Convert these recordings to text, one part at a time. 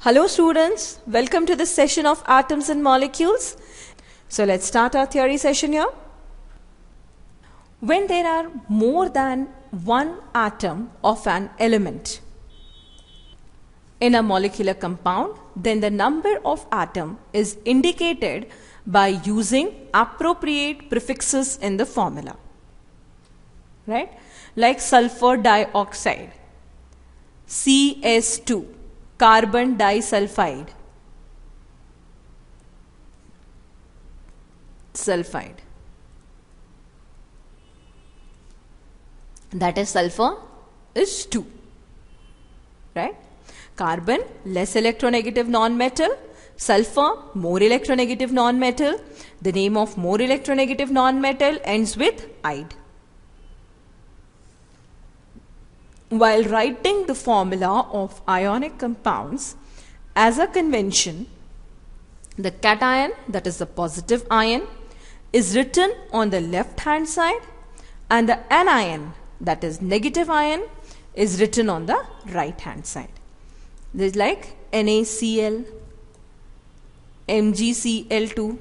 Hello students, welcome to this session of atoms and molecules. So let's start our theory session here. When there are more than one atom of an element in a molecular compound, then the number of atom is indicated by using appropriate prefixes in the formula. Right? Like sulfur dioxide, CS2. Carbon disulfide, that is sulfur is 2, right? Carbon less electronegative non-metal, sulfur more electronegative non-metal. The name of more electronegative non-metal ends with "ide." While writing the formula of ionic compounds, as a convention, the cation, that is the positive ion, is written on the left hand side and the anion, that is negative ion, is written on the right hand side. This is like NaCl, MgCl2,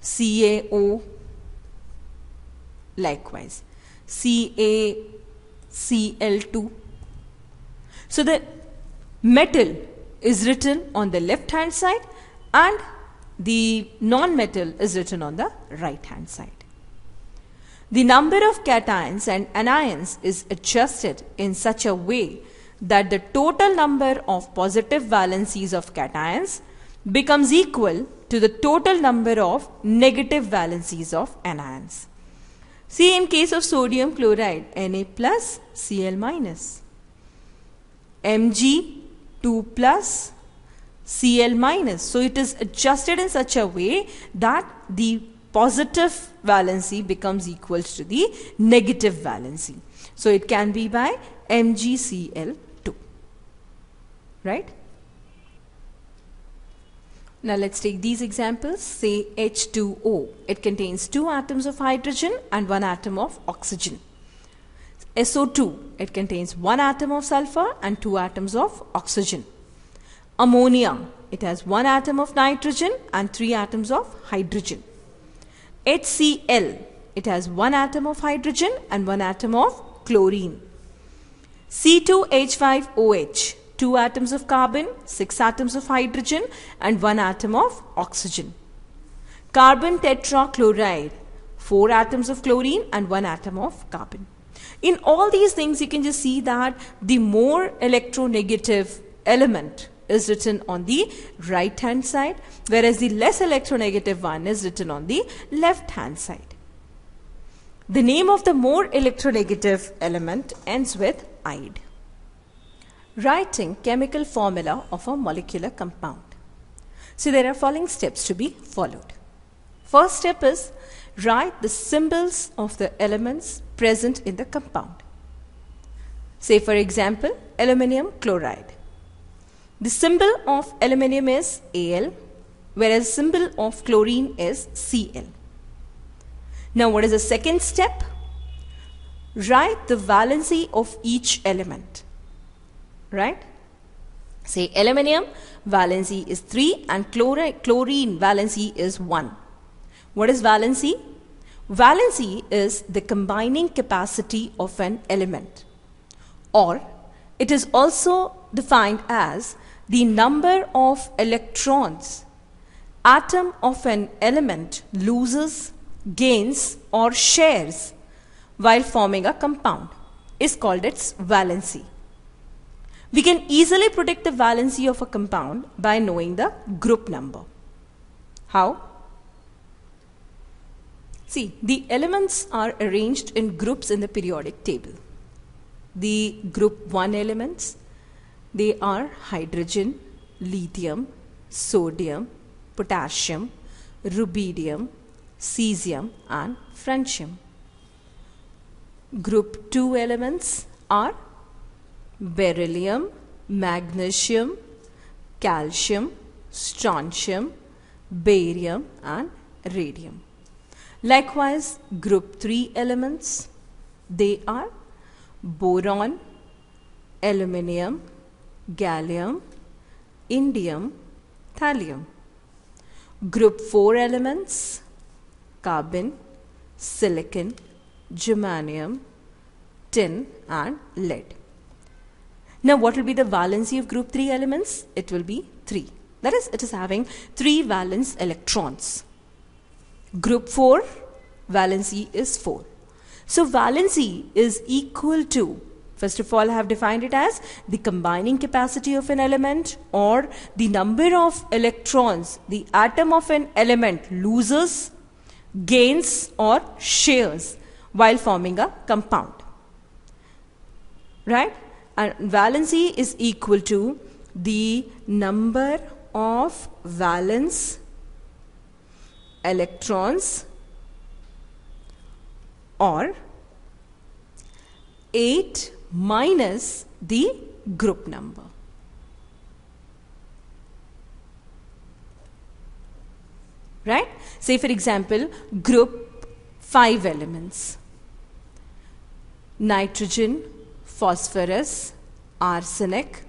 CaO, likewise CaCl2. So the metal is written on the left hand side and the non-metal is written on the right hand side. The number of cations and anions is adjusted in such a way that the total number of positive valencies of cations becomes equal to the total number of negative valencies of anions. See, in case of sodium chloride, Na plus Cl minus, Mg2 plus Cl minus. So it is adjusted in such a way that the positive valency becomes equal to the negative valency. So it can be by MgCl2, right? Now let's take these examples. Say H2O. It contains 2 atoms of hydrogen and 1 atom of oxygen. SO2. It contains 1 atom of sulfur and 2 atoms of oxygen. Ammonia. It has 1 atom of nitrogen and 3 atoms of hydrogen. HCl. It has 1 atom of hydrogen and 1 atom of chlorine. C2H5OH. 2 atoms of carbon, 6 atoms of hydrogen and 1 atom of oxygen. Carbon tetrachloride, 4 atoms of chlorine and 1 atom of carbon. In all these things you can just see that the more electronegative element is written on the right hand side, whereas the less electronegative one is written on the left hand side. The name of the more electronegative element ends with "ide." Writing chemical formula of a molecular compound. So there are following steps to be followed. First step is write the symbols of the elements present in the compound. Say for example, aluminium chloride. The symbol of aluminium is Al, whereas the symbol of chlorine is Cl. Now what is the second step? Write the valency of each element. Right? Say aluminium valency is 3 and chlorine valency is 1. What is valency? Valency is the combining capacity of an element, or it is also defined as the number of electrons atom of an element loses, gains or shares while forming a compound is called its valency. We can easily predict the valency of a compound by knowing the group number. How? See, the elements are arranged in groups in the periodic table. The group 1 elements, they are hydrogen, lithium, sodium, potassium, rubidium, cesium and francium. Group 2 elements are beryllium, magnesium, calcium, strontium, barium and radium. Likewise, group 3 elements, they are boron, aluminium, gallium, indium, thallium. Group 4 elements, carbon, silicon, germanium, tin and lead. Now what will be the valency of group 3 elements? It will be 3. That is, it is having 3 valence electrons. Group 4 valency is 4. So valency is equal to, first of all I have defined it as the combining capacity of an element or the number of electrons the atom of an element loses, gains or shares while forming a compound. Right? And valency is equal to the number of valence electrons or 8 minus the group number. Right? Say for example, group 5 elements. Nitrogen, phosphorus, arsenic,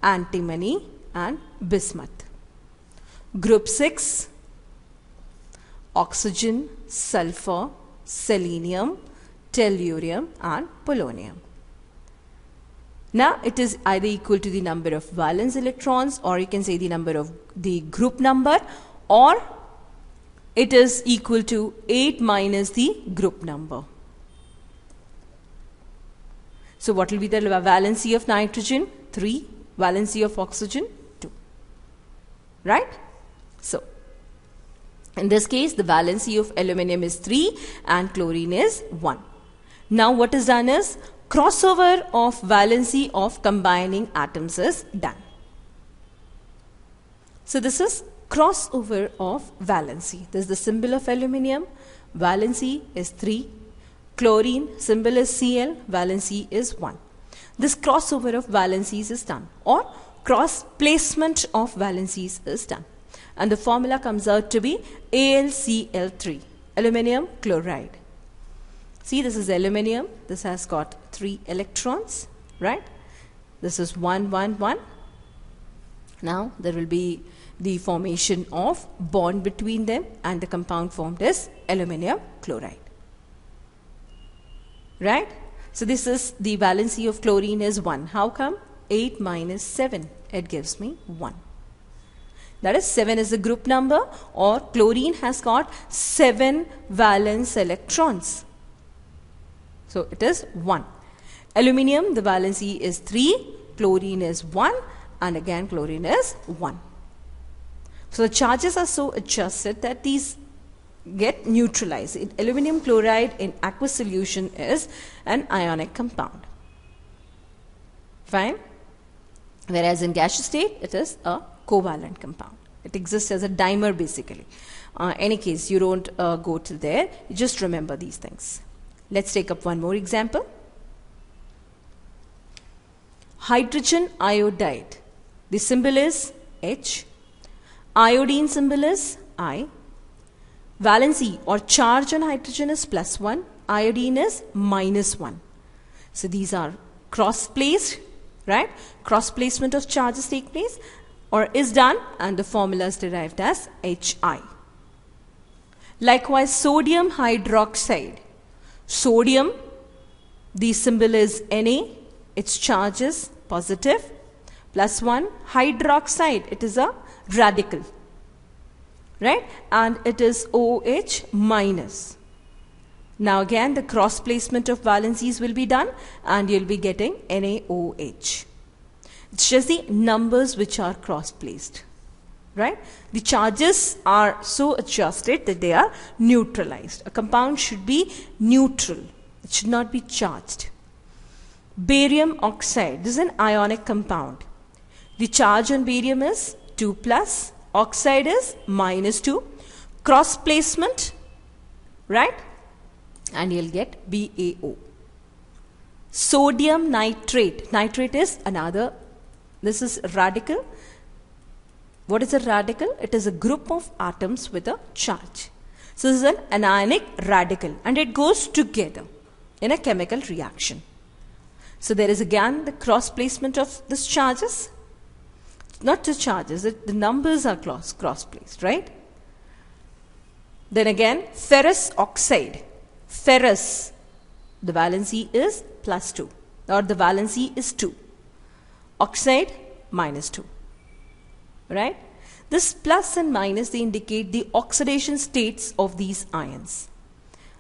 antimony and bismuth. Group 6, oxygen, sulfur, selenium, tellurium and polonium. Now it is either equal to the number of valence electrons, or you can say the number of the group number, or it is equal to 8 minus the group number. So what will be the valency of nitrogen? 3. Valency of oxygen? 2. Right? So in this case the valency of aluminum is 3 and chlorine is 1. Now what is done is crossover of valency of combining atoms is done. So this is crossover of valency. This is the symbol of aluminum. Valency is 3. Chlorine, symbol is Cl, valency is 1. This crossover of valencies is done, or cross placement of valencies is done. And the formula comes out to be AlCl3, aluminum chloride. See, this is aluminum. This has got 3 electrons, right? This is 1, 1, 1. Now there will be the formation of bond between them and the compound formed is aluminum chloride. Right? So this is the valency of chlorine is 1. How come? 8 minus 7. It gives me 1. That is 7 is the group number, or chlorine has got 7 valence electrons. So it is 1. Aluminium, the valency is 3. Chlorine is 1. And again chlorine is 1. So the charges are so adjusted that these get neutralized. Aluminum chloride in aqueous solution is an ionic compound. Fine? Whereas in gaseous state it is a covalent compound. It exists as a dimer basically. Any case, you don't go till there. You just remember these things. Let's take up one more example. Hydrogen iodide. The symbol is H. Iodine symbol is I. Valency or charge on hydrogen is +1. Iodine is -1. So these are cross-placed, right? Cross-placement of charges take place or is done, and the formula is derived as Hi. Likewise, sodium hydroxide. Sodium, the symbol is Na. Its charge is positive. +1. Hydroxide, it is a radical. Right? And it is OH minus. Now again the cross placement of valencies will be done and you'll be getting NaOH. It's just the numbers which are cross placed. Right? The charges are so adjusted that they are neutralized. A compound should be neutral. It should not be charged. Barium oxide. This is an ionic compound. The charge on barium is 2+. Oxide is -2. Cross placement, right? And you'll get BaO. Sodium nitrate. Nitrate is another, this is radical. What is a radical? It is a group of atoms with a charge. So this is an anionic radical and it goes together in a chemical reaction. So there is again the cross placement of these charges. not just charges, the numbers are cross placed, right? Then again, ferrous oxide. Ferrous, the valency is +2, or the valency is 2. Oxide, -2, right? This plus and minus, they indicate the oxidation states of these ions.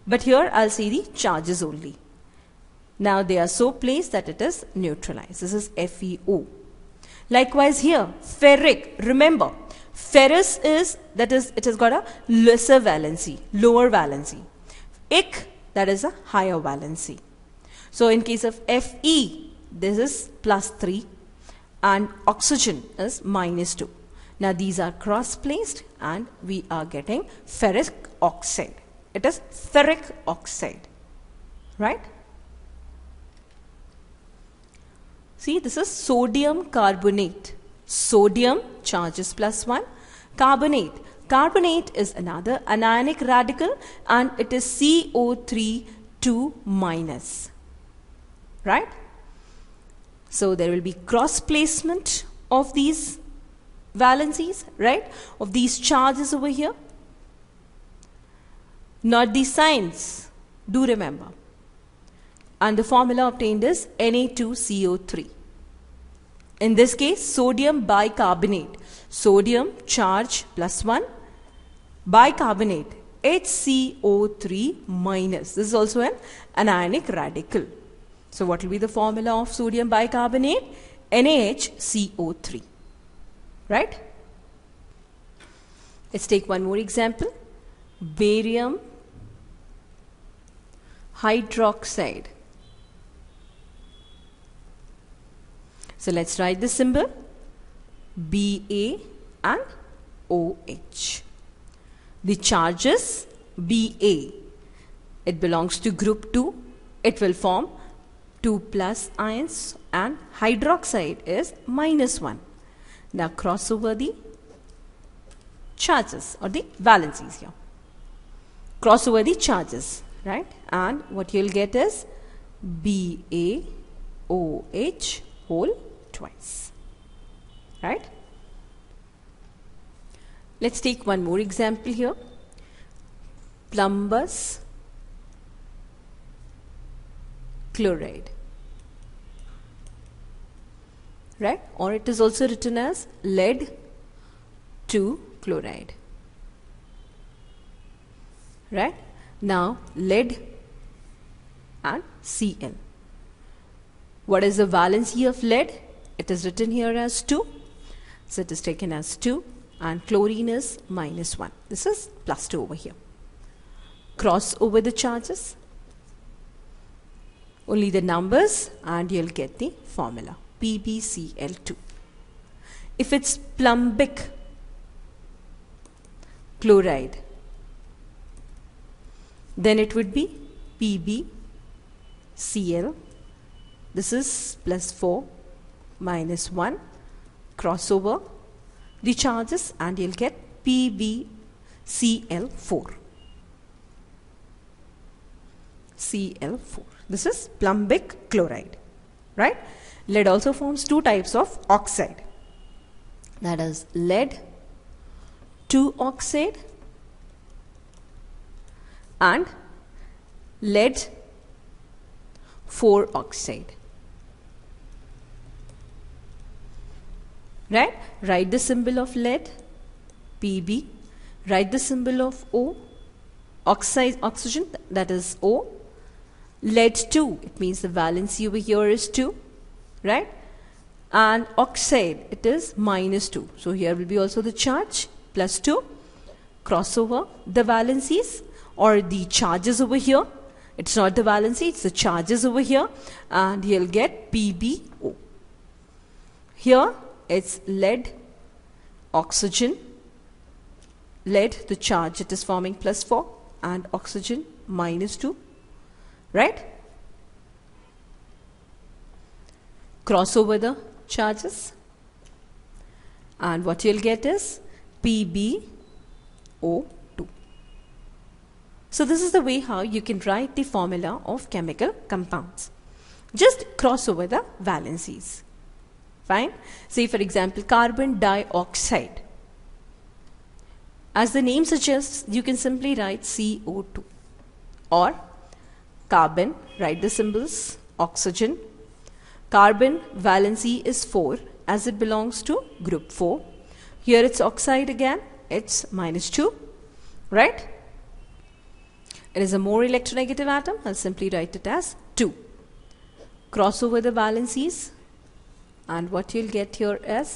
But here I'll say the charges only. Now they are so placed that it is neutralized. This is FeO. Likewise here, ferric. Remember, ferrous is, that is, it has got a lesser valency, lower valency. Ic, that is a higher valency. So in case of Fe, this is +3 and oxygen is -2. Now these are cross placed and we are getting ferric oxide. It is ferric oxide, right? See, this is sodium carbonate. Sodium, charges +1. Carbonate. Carbonate is another anionic radical and it is CO3 2-, right? So there will be cross placement of these valencies, right? Of these charges over here. Not the signs, do remember. And the formula obtained is Na2CO3. In this case, sodium bicarbonate. Sodium charge +1. Bicarbonate, HCO3-. This is also an anionic radical. So what will be the formula of sodium bicarbonate? NaHCO3. Right? Let's take one more example. Barium hydroxide. So let's write the symbol Ba and OH. The charges Ba, it belongs to group 2. It will form 2+ ions and hydroxide is -1. Now cross over the charges or the valencies here. Cross over the charges, right? And what you'll get is BaOH whole twice, right? Let's take one more example here. Plumbous chloride, right? Or it is also written as lead 2 chloride, right? Now lead and Cl. What is the valency of lead? It is written here as 2. So it is taken as 2 and chlorine is -1. This is +2 over here. Cross over the charges. Only the numbers and you'll get the formula PbCl2. If it's plumbic chloride, then it would be PbCl. This is +4 -1. Cross over the charges and you'll get PbCl4. Cl4. This is plumbic chloride, right? Lead also forms 2 types of oxide. That is lead 2 oxide and lead 4 oxide. Right? Write the symbol of lead, Pb. Write the symbol of O, oxygen, that is O. Lead 2, it means the valency over here is 2, right? And oxide, it is -2. So here will be also the charge, +2. Cross over the valencies or the charges over here. It's not the valency, it's the charges over here. And you'll get PbO. Here, it's lead, oxygen, lead, the charge it is forming +4 and oxygen -2, right? Cross over the charges and what you'll get is PbO2. So this is the way how you can write the formula of chemical compounds. Just cross over the valencies. Fine. Say for example, carbon dioxide. As the name suggests, you can simply write CO2. Or carbon, write the symbols, oxygen. Carbon valency is 4 as it belongs to group 4. Here it's oxide again, it's -2, right? It is a more electronegative atom. I'll simply write it as 2. Cross over the valencies, and what you'll get here is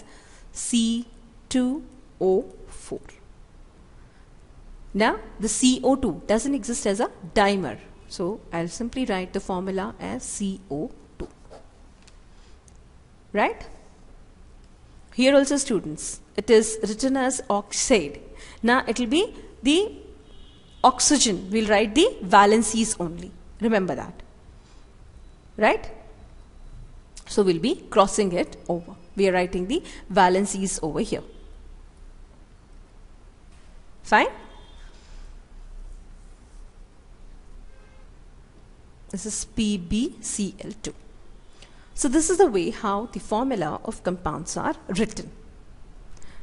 C2O4. Now, the CO2 doesn't exist as a dimer, so I'll simply write the formula as CO2. Right? Here also, students, it is written as oxide. Now, it will be the oxygen. We'll write the valencies only. Remember that. Right? So, we'll be crossing it over. We are writing the valencies over here. Fine? This is PbCl2. So this is the way how the formula of compounds are written.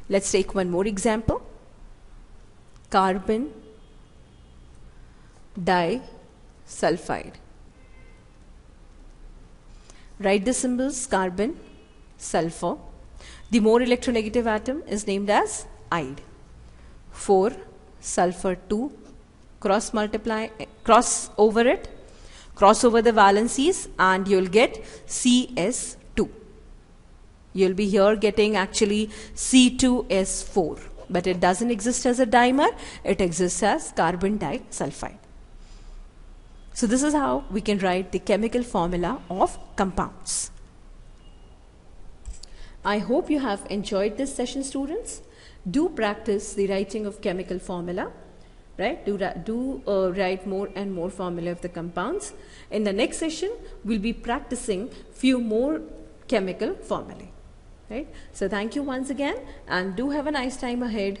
Let's take one more example. Carbon disulfide. Write the symbols carbon, sulfur. The more electronegative atom is named as ide. 4 sulfur 2, cross over it, cross over the valencies, and you'll get CS2. You'll be here getting actually C2S4, but it doesn't exist as a dimer, it exists as carbon disulfide. So this is how we can write the chemical formula of compounds. I hope you have enjoyed this session, students. Do practice the writing of chemical formula. Right? Do write more and more formula of the compounds. In the next session, we'll be practicing few more chemical formulae. Right? So thank you once again, and do have a nice time ahead.